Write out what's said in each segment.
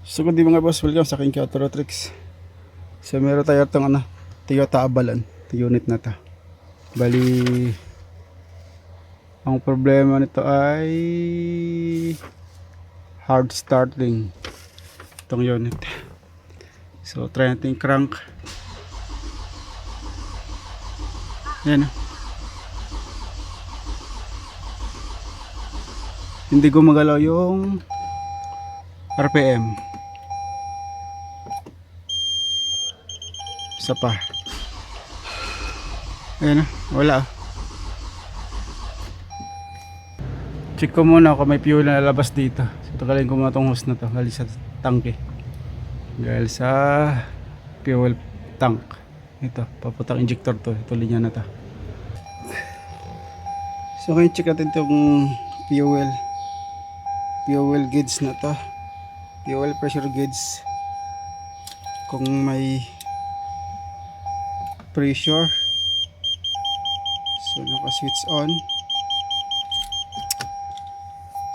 So good day mga boss, welcome sa aking Kyoto Tricks. So meron tayo itong Toyota Avalon, unit na to. Bali, ang problema nito ay hard starting itong unit. So try natin crank. Yan. Hindi gumagalaw yung RPM. Isa pa. Ayan, wala. Check ko muna kung may fuel na lalabas dito. So tagalin ko muna itong hose na to galing sa tangke. Dahil sa fuel tank. Ito, paputang injector to. Ito linya na to. So ngayon check natin itong fuel gauge na to. Fuel pressure gauge. Kung may pressure. So naka switch on.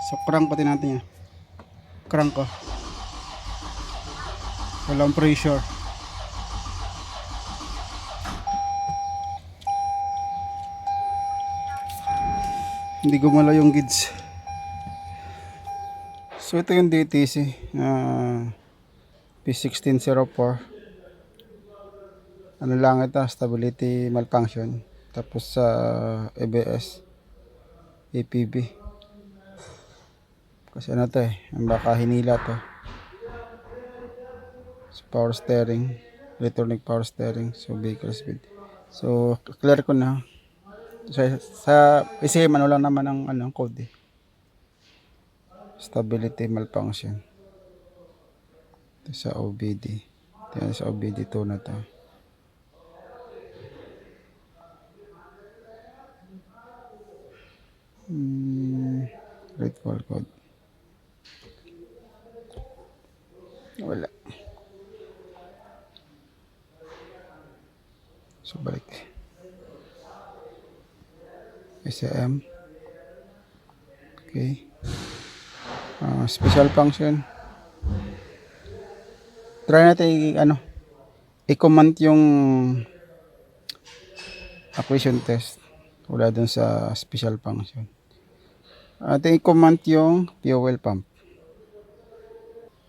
So crank pati natin yan. Crank ko. Walang pressure. Hindi gumalaw yung gauge. So ito yung DTC P1604. Ano lang ito, stability malfunction. Tapos sa ABS APB. Kasi ano to baka hinila to. So power steering, electronic power steering, so vehicle speed. So clear ko na. Sa PCM ano lang naman ang code Stability malfunction. Ito sa OBD. Ito sa OBD 2 na to. Grateful code. Wala. So balik. SM. Okay. Special function. Try natin i-command yung acquisition test. Wala dun sa special function. Ating i-command yung fuel pump.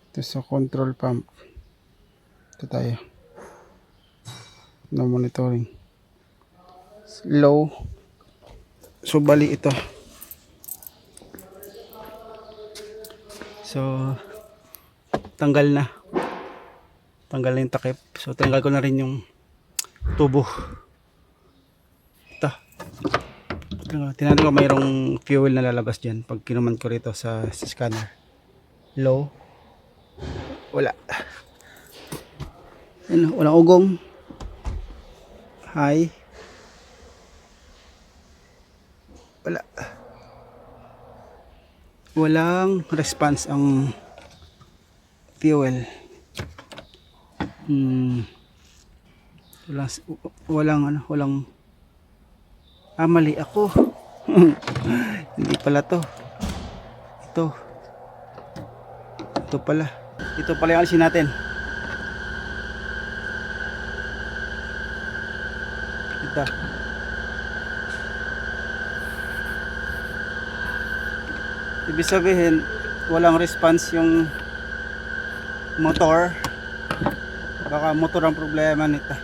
Ito sa control pump. Ito tayo. No monitoring. Low. So bali ito. So tanggal na yung takip. So tanggal ko na rin yung tubo. Ito. Tinatin ko mayroong fuel na lalabas dyan pag kinuman ko rito sa scanner. Low. Wala. Walang ugong. High. Wala. Walang response ang fuel. Walang mali ako. Hindi pala to. Ito pala yung alisin natin. Ito. Ibig sabihin walang response yung motor. Baka motor ang problema nito.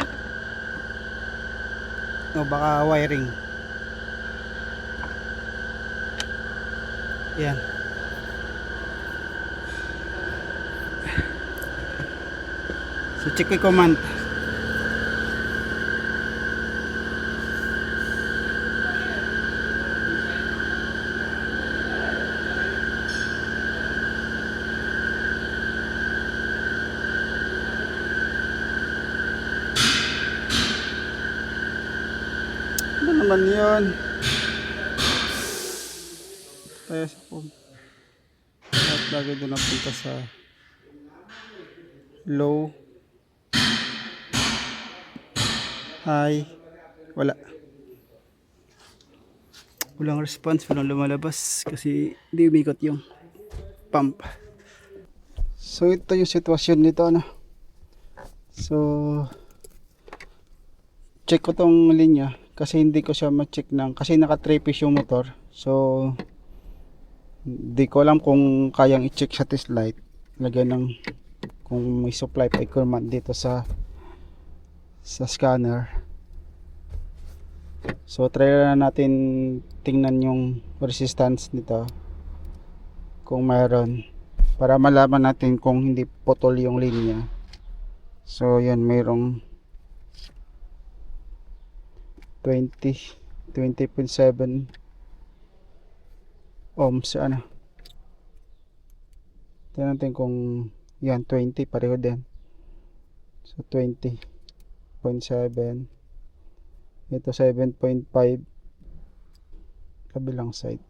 O baka wiring. Yan. So check yung command. Ano naman yun? Tayo sa phone. At lagi doon napunta sa low, high. Walang response, walang lumalabas kasi hindi umikot yung pump. So ito yung sitwasyon nito, ano. So check ko tong linya kasi hindi ko siya ma-check kasi naka 3 piece yung motor. So hindi ko alam kung kayang i-check sa test light. Lagyan ng kung may supply pa equipment dito sa scanner. So try na natin tingnan yung resistance nito kung mayroon, para malaman natin kung hindi putol yung linya. So yan, mayroong 20.7 ohms, ano. Tingnan natin kung yan 20, pareho din. So 20.7, ito 7.5 kabilang side.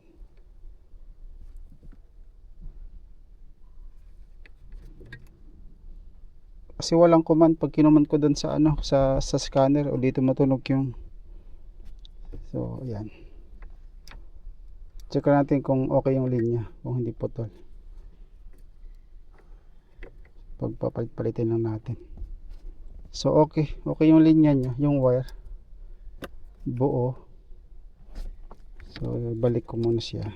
Kasi walang command pag kinuman ko doon sa ano, sa scanner, o dito matunog yung. So ayan, check natin kung okay yung linya, kung hindi putol. Pagpapalit-palitin lang natin. So okay yung linya niya, yung wire buo. So balik ko muna siya.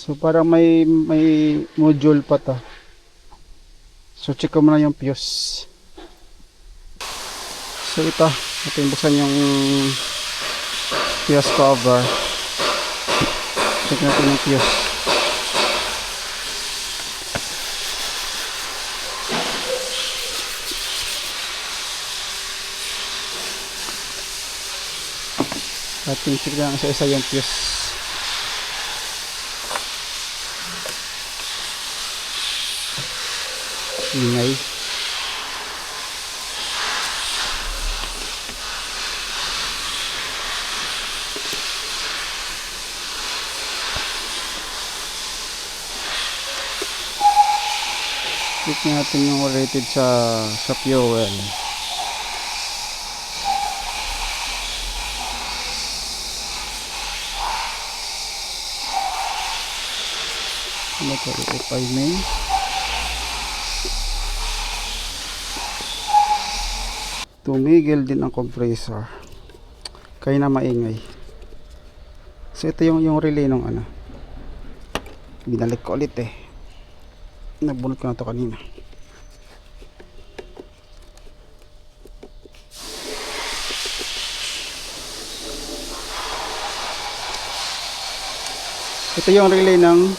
So parang may module pa to. So check ko muna yung fuse. So ito, natin buksan yung fuse cover. Check natin yung fuse. Ating check lang isa-isa yung fuse. Ingay. Check natin yung rated sa fuel. Ano ito? FI main. Tumigil din ang compressor, kaya na maingay. So ito yung relay ng ano, binalik ko ulit nabunot ko na to kanina. Ito yung relay ng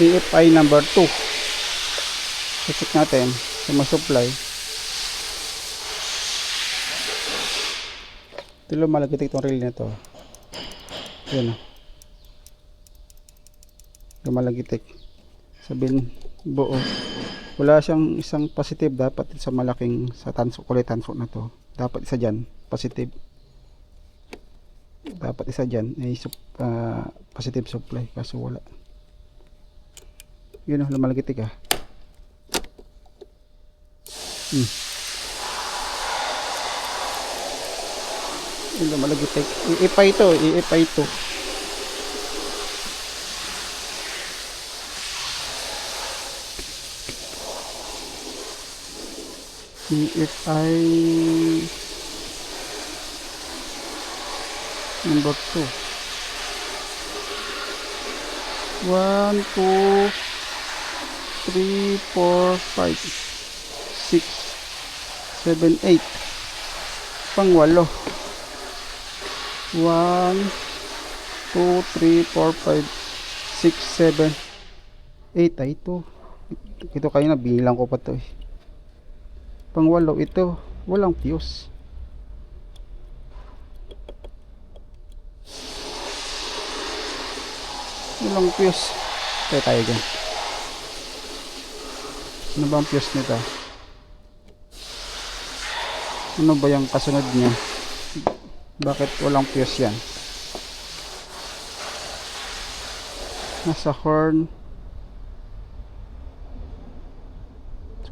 EFI number 2. So check natin sa supply. Ito lumalagit itong relay na to. Yan o, lumalagitik. Sabihin buo, wala siyang isang positive. Dapat sa malaking, sa tanso, kulay tanso na to, dapat isa dyan positive, dapat isa dyan ay positive supply, kaso wala. Yun o, lumalagitik lumalagitik. Iipay ito. EFI number 2. 1, 2, 3, 4, 5, 6, 7, 8. Pang 8. 1, 2, 3, 4, 5, 6, 7, 8. Ay ito kayo na, bilang ko pa to pang 8 ito. Walang fuse. Walang fuse. Tayo dyan. Ano ba ang fuse nito? Ano ba yung kasunod niya? Bakit walang fuse yan? Nasa horn.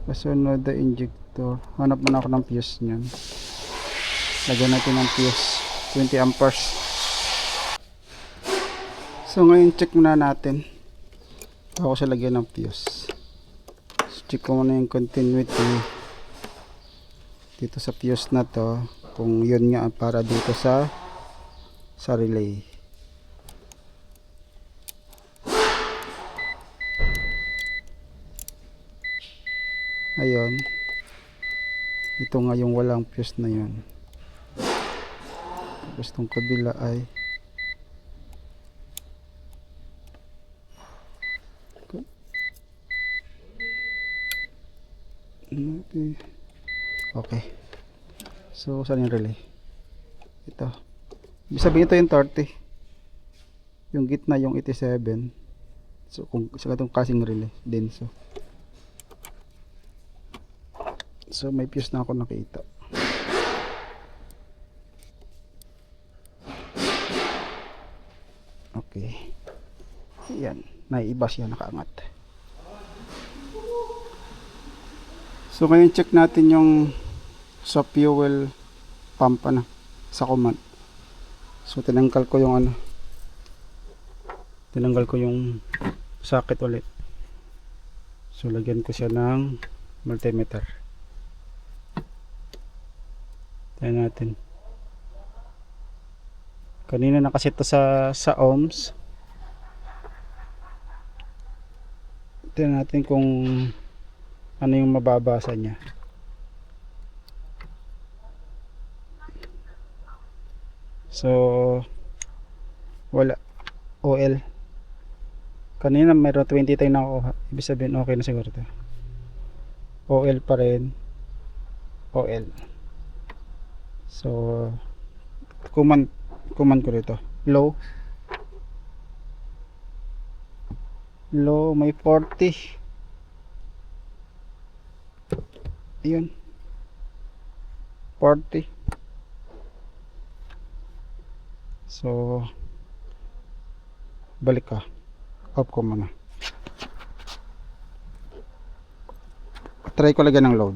Kasunod na injector. ito. Hanap muna ako ng fuse niyan. Lagyan natin ng fuse. 20 amperes. So ngayon check muna natin. Ako sa lagyan ng fuse. So, check ko muna yung continuity dito sa fuse na to. Kung yun nga para dito sa relay. Ayun. Ito nga yung walang fuse na yun. Tapos itong kabila ay okay. So saan yung relay? Ito. Ibig sabihin ito yung 30. Yung gitna yung 87. So kung sa itong kasing relay din. So may fuse na ako nakita. Okay. Yan. Naiiba siya, nakaangat. So ngayon check natin yung sa fuel pump sa command. So tinanggal ko yung tinanggal ko yung socket ulit. So lagyan ko siya ng multimeter. Tingnan natin. Kanina nakaset to sa ohms. Tingnan natin kung ano yung mababasa niya. So wala. OL. Kanina mayroon 20 tayo nakuha. Ibig sabihin okay na siguro ito. OL pa rin. OL. So command ko dito. Low may 40. Ayun. 40. So balik ka. Off ko muna. Try ko lagyan ng load.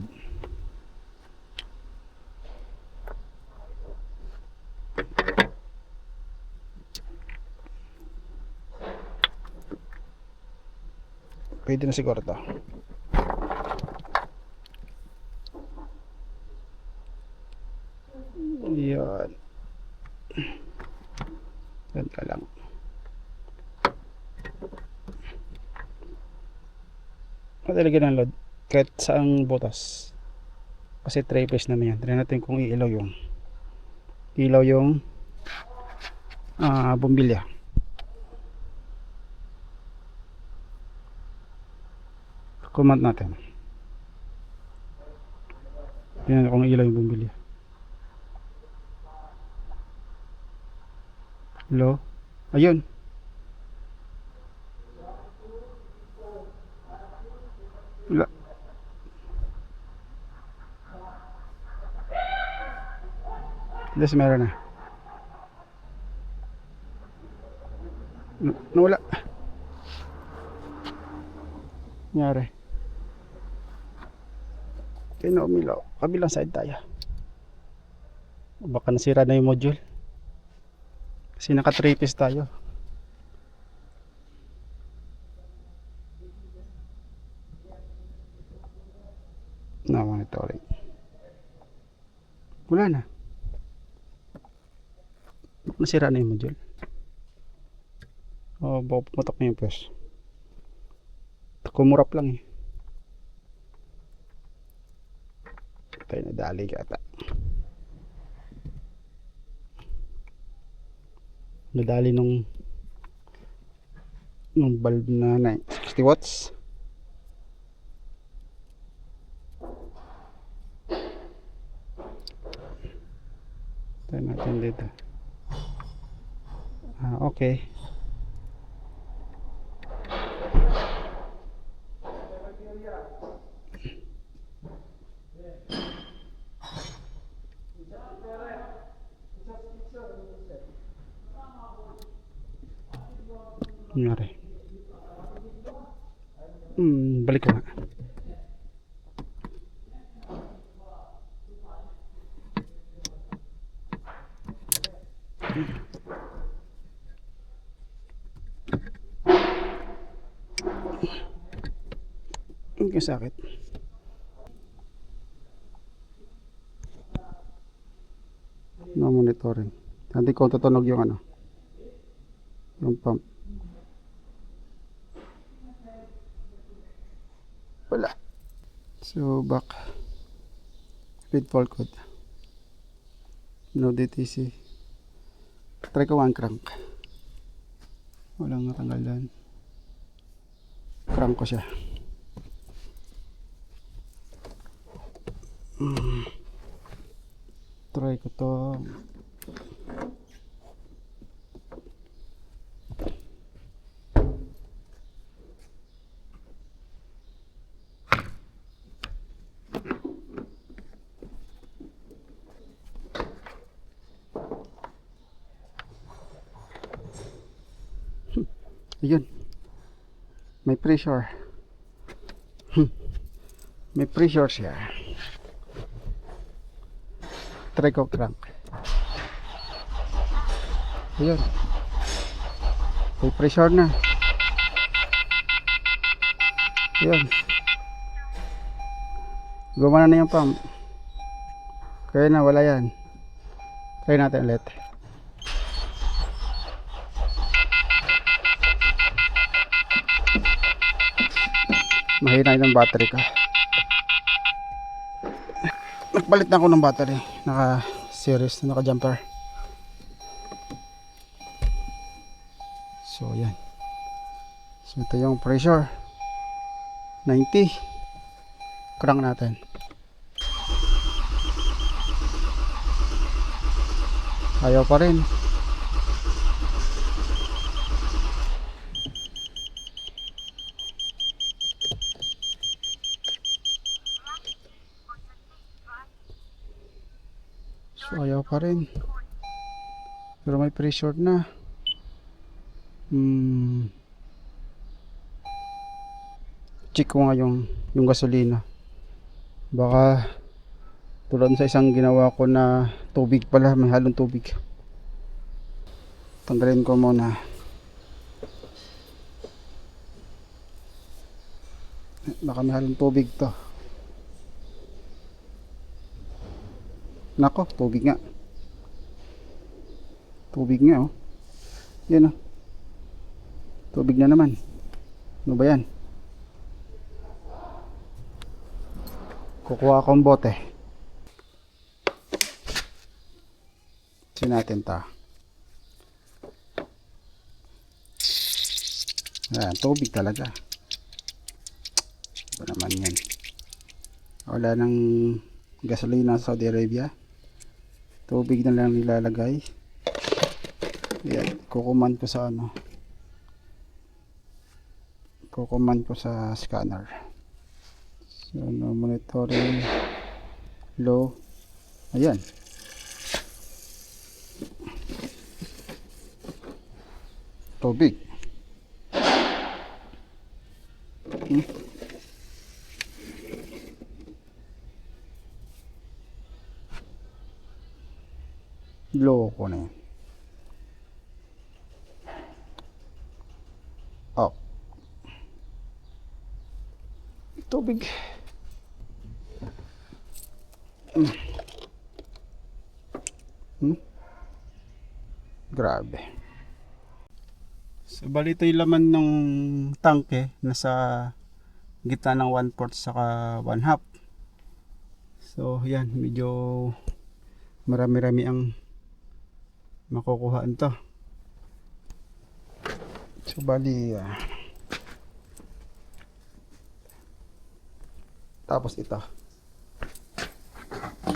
Pwede na siguro ito. Yan. Yan ka lang. Matalagyan ng load kahit saang butas. Kasi 3 phase naman yan. Try natin kung iilaw yung bumbilya. Command natin. Tingnan kung ilaw yung bumbilya. Hello? Ayun. Wala. Yes, meron na. Nawala. Nangyari. Kaya na umilaw. Kabilang side tayo. Baka nasira na yung module. Kasi naka 3 piece tayo. No monitoring. Wala na. Nasira na yung module. O baka pumatok na yung fuse. Kumurap lang eh. Tayo nadali kata. Nadali nung bulb na 60 watts. Tayo natin dito. Okay. Nangyari. Balik ko nga. Ang sakit. No monitoring. Hindi ko tutunog yung ano. Yung pump. Wala. So back. Feed fault code. No DTC. Try ko one crank. Walang natanggalan. Crank ko siya. Try ko to. Ayun. May pressure. May pressure siya. Try ko crank. Ayun. May pressure na. Ayun. Gumana na yung pump. Kaya na wala yan. Try natin ulit. Mahina yung battery ko. Nagpalit na ako ng battery. Naka series na naka jumper. So yan. So ito yung pressure. 90. Crank natin. Ayaw pa rin. So ayaw pa rin. Pero may pressure na. Check ko nga yung gasolina. Baka tulad sa isang ginawa ko na tubig pala, may halong tubig. Tanggalin ko muna. Baka may halong tubig to. Nako, tubig nga. Tubig nga oh. Yan oh. Tubig na naman. Ano ba yan? Kukuha akong bote. Sin natin ta. Ayan, tubig talaga. Ano naman yan? Wala nang gasolina sa Saudi Arabia. Tubig na lang nilalagay. Ayan, kukuman ko sa ano. Kukuman ko sa scanner. So, no monitoring low. Ayan. Tubig. Low ko na yan. Oh. Tubig. Grabe. So, bali ito yung laman ng tangke. Nasa gitna ng 1/4 saka 1/2. So, yan. Medyo marami-rami ang makukuhaan to. So bali tapos ito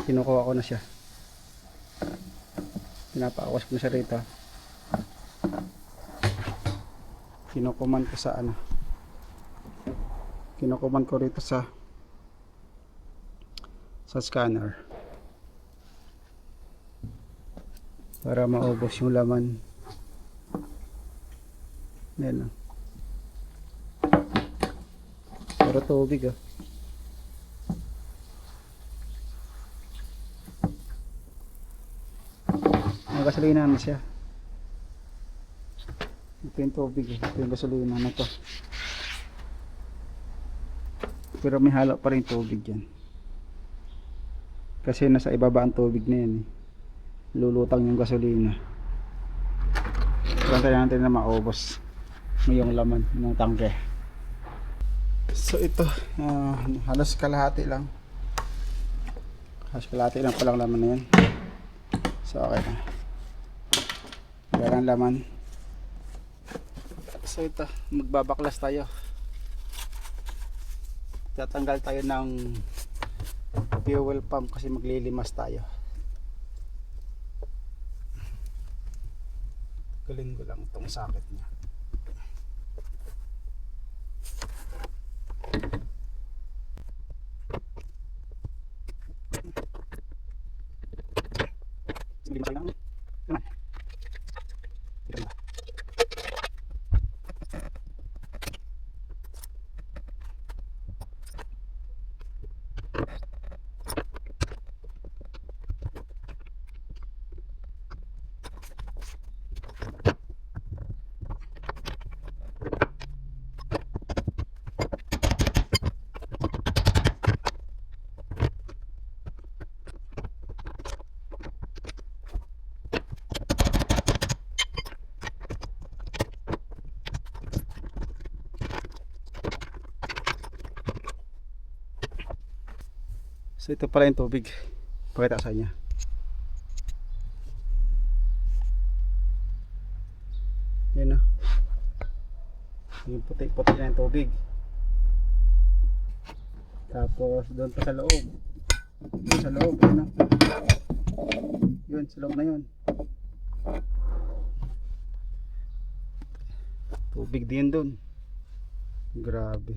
kinukuha ko na siya, pinapaawas ko na siya rito, kinukuman ko sa ano, kinukuman ko rito sa scanner para maubos yung laman. Yan. Pero tubig ah. May gasolina na siya. Ito yung tubig eh. Ito yung gasolina na to. Pero may halo pa rin tubig dyan. Kasi nasa ibaba ang tubig na yan eh. Lulutang yung gasolina. Plantayan natin na maubos yung laman ng tangke. So ito, halos kalahati lang. Halos kalahati lang palang laman na yan. So okay na. Yan ang laman. So ito, magbabaklas tayo. Tatanggal tayo ng fuel pump kasi maglilimas tayo. Galing ko lang itong sakit niya. Limas lang. Naman. Ito na. So ito pala yung tubig. Pakita ko sa inyo. Yan o. Yung puti-puti na yung tubig. Tapos doon pa sa loob. Doon sa loob. Yan o. Yun, sa loob na yun. Tubig din doon. Grabe.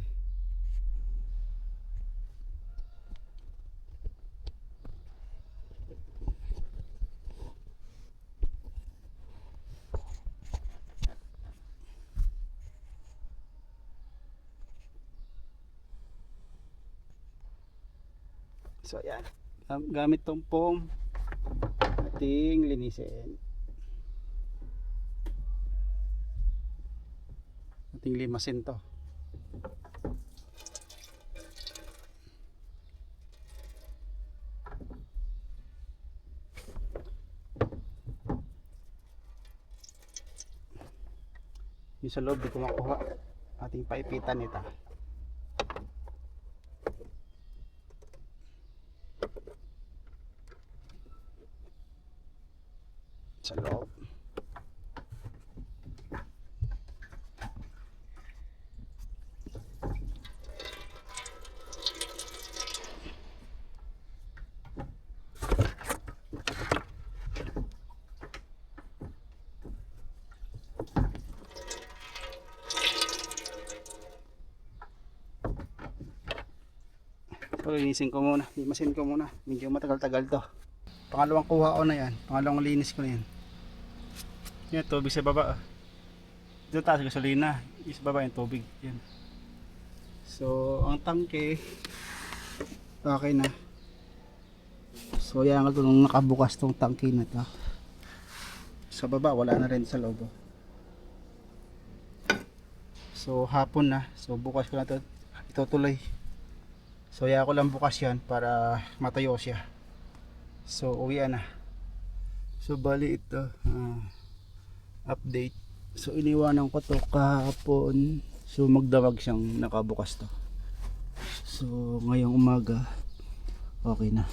So ayan, gamit tong foam ating linisin, ating limasin to. Yung sa loob di ko makuha, ating paipitan nito. Sa loob. Linisin ko muna, limasin ko muna, medyo matagal-tagal to. Pangalawang kuha ko na yan, pangalawang linis ko na yan. Yan, tubig sa baba. Dito taas gasolina, sa baba yung tubig. Yan. So, ang tangke okay na. So, yan nga nung nakabukas tong tangke na to. Sa baba, wala na rin sa loob. So, hapon na. So, bukas ko na ito itutuloy. So, kaya ko lang bukas yan para matayo siya. So, uwian na. So, bali ito update. So, iniwanan ko to kahapon. So, magdamag siyang nakabukas to. So, ngayong umaga okay na.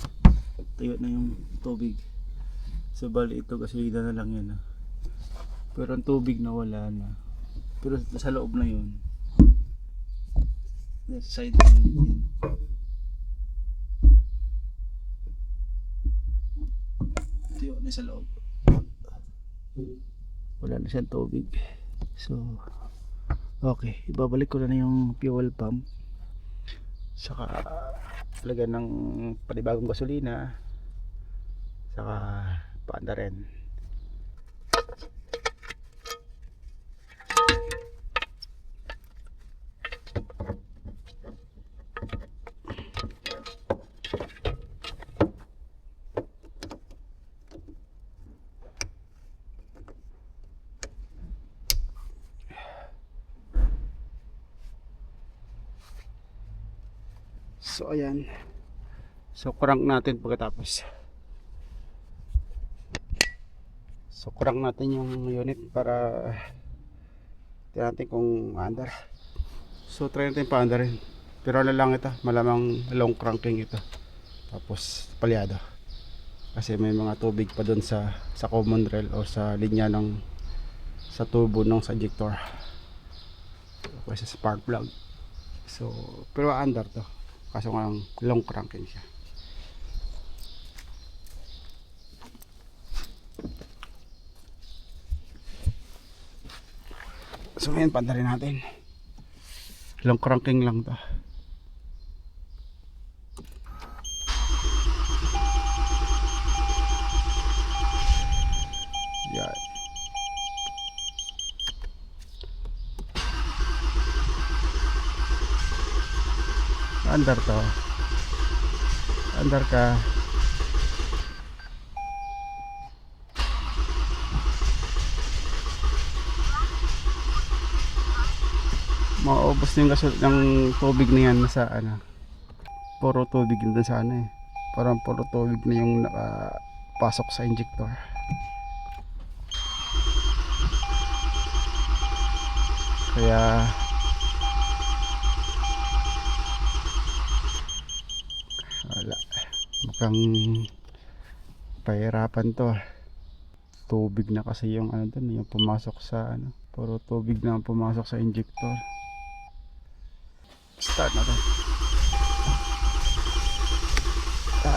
Tayo na yung tubig. So, bali ito gasolina na lang yan. Pero ang tubig na wala na. Pero sa loob na yun. Sa side na yun. Tayo na sa loob. Wala na siyang tubig. So okay, ibabalik ko na yung fuel pump, saka lagyan ng panibagong gasolina, saka paanda rin. So ayan. So crank natin pagkatapos. So crank natin yung unit para tingnan natin kung under. So try natin pa-under rin. Pero ano lang ito, malamang long cranking ito. Tapos palyado. Kasi may mga tubig pa doon sa common rail o sa linya ng sa tubo ng sa injector. O sa spark plug. So pero under to. Kaso nga long cranking siya. So ngayon pandarin natin. Long cranking lang to. Yan. Under to. Under ka. Maubos na yung ng tubig na yan sa ano. Puro tubig yun sa ano eh. Parang puro tubig na yung nakapasok sa injector. Kaya wala. Mukhang pahirapan to. Tubig na kasi yung ano dun, yung pumasok sa ano. Puro tubig na pumasok sa injector. Start na to.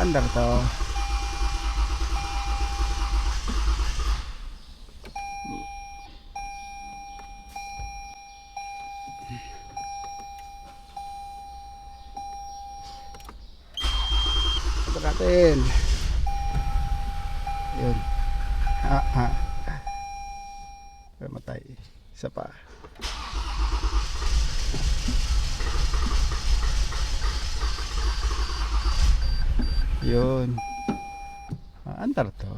Under to. Ito natin. Yun. Matay. Isa pa. Yun. Andar to.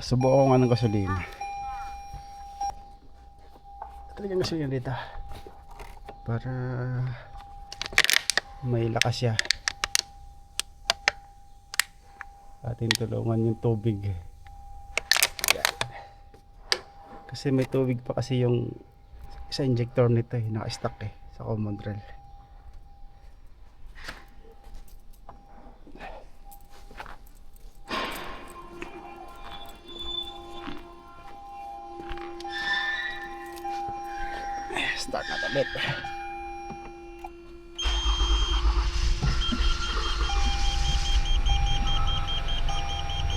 Subukan ko nga ng gasolina. Talagang gasolina dito. Para may lakas siya. Atin tulungan yung tubig. Kasi may tubig pa kasi yung sa injector nito eh, naka-stuck eh sa common rail. Start natin ulit.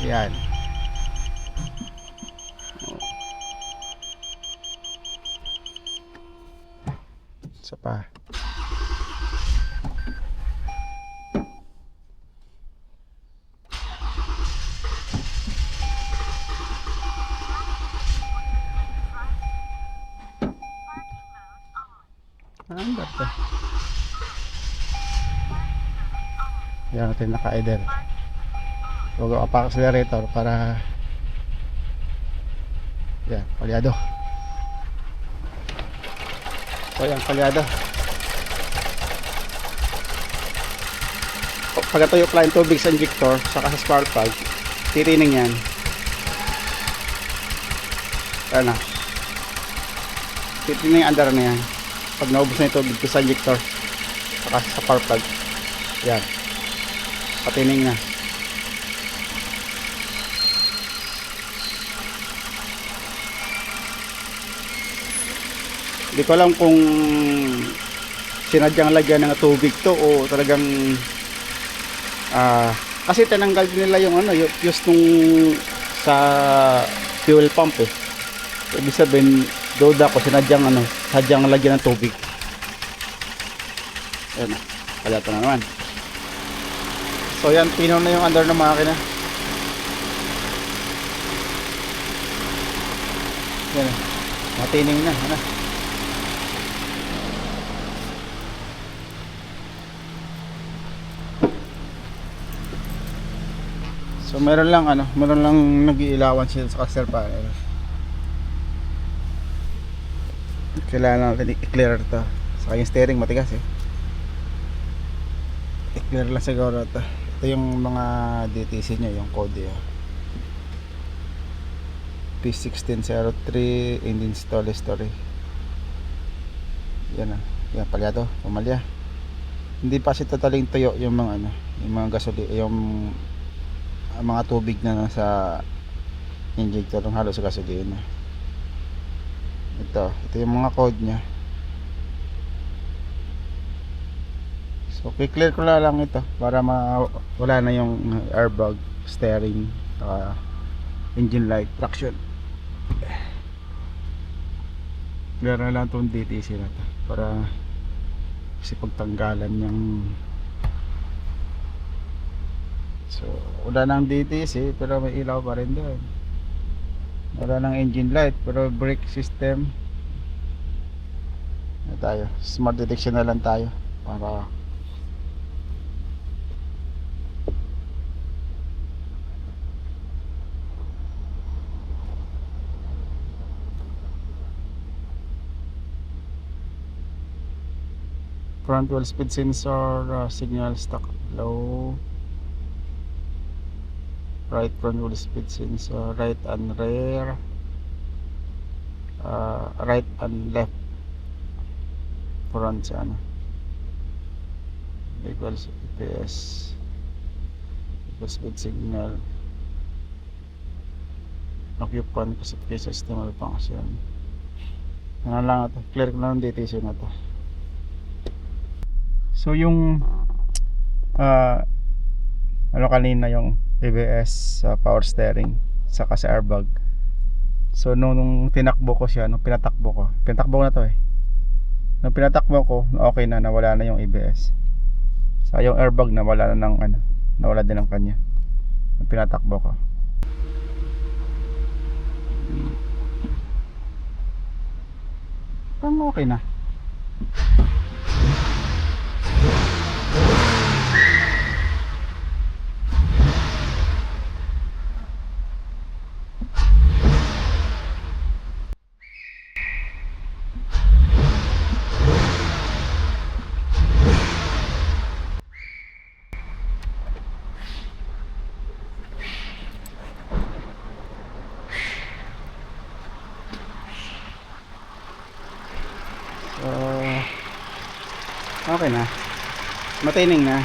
Yan. Isa pa. Andar to. Yan natin naka-idle. Huwag ako pa-accelerator para yan, palyado. So yan, palyado. Pag tuyo pala yung tubig sa injector saka sa spark plug, titining yan. Yan na. Titining yung under na yan. Pag naubos na yung tubig sa injector saka sa spark plug, yan, patining na. Hindi ko alam kung sinadyang lagyan ng tubig to o talagang kasi tinanggal nila yung ano, yung fuse nung sa fuel pump eh. Ibig sabihin, doda ko sinadyang ano, sadyang lagyan ng tubig. Ayan na, kalata na naman. So yan, pinaw na yung under ng makina. Yan, matining na, ano. So So meron lang nag-iilawan siya sa cluster panel. Kailangan natin i-clear to. Saka yung steering matigas eh. I-clear lang siguro to. Ito yung mga DTC nya, yung code eh. P1603 engine stall story. Yan ah. Yan palyado, pumalya. Hindi pa siya totaling tuyo yung mga yung mga yung mga tubig na nasa injector ng halo sa gasolina. Ito yung mga code nya. So i-clear ko lang ito para wala na yung airbag, steering, engine light, traction. Clear na lang itong DTC na to para kasi pagtanggalan yung so wala nang DTC pero may ilaw pa rin doon. Wala nang engine light pero brake system na tayo, smart detection na lang tayo para front wheel speed sensor, signal stock low, right front wheel speed sensor, right and rear, right and left front sa equals EPS, equals speed signal, occupant classification system function. Ano lang ito, clear ko lang DTC na to. So yung kanina yung ABS power steering saka sa airbag. So nung tinakbo ko siya, pinatakbo ko na to eh. Nung pinatakbo ko, okay na, nawala na yung ABS. Sa yung airbag nawala na ng nawala din ng kanya. Nung pinatakbo ko. Parang okay na. So okay na, matining na.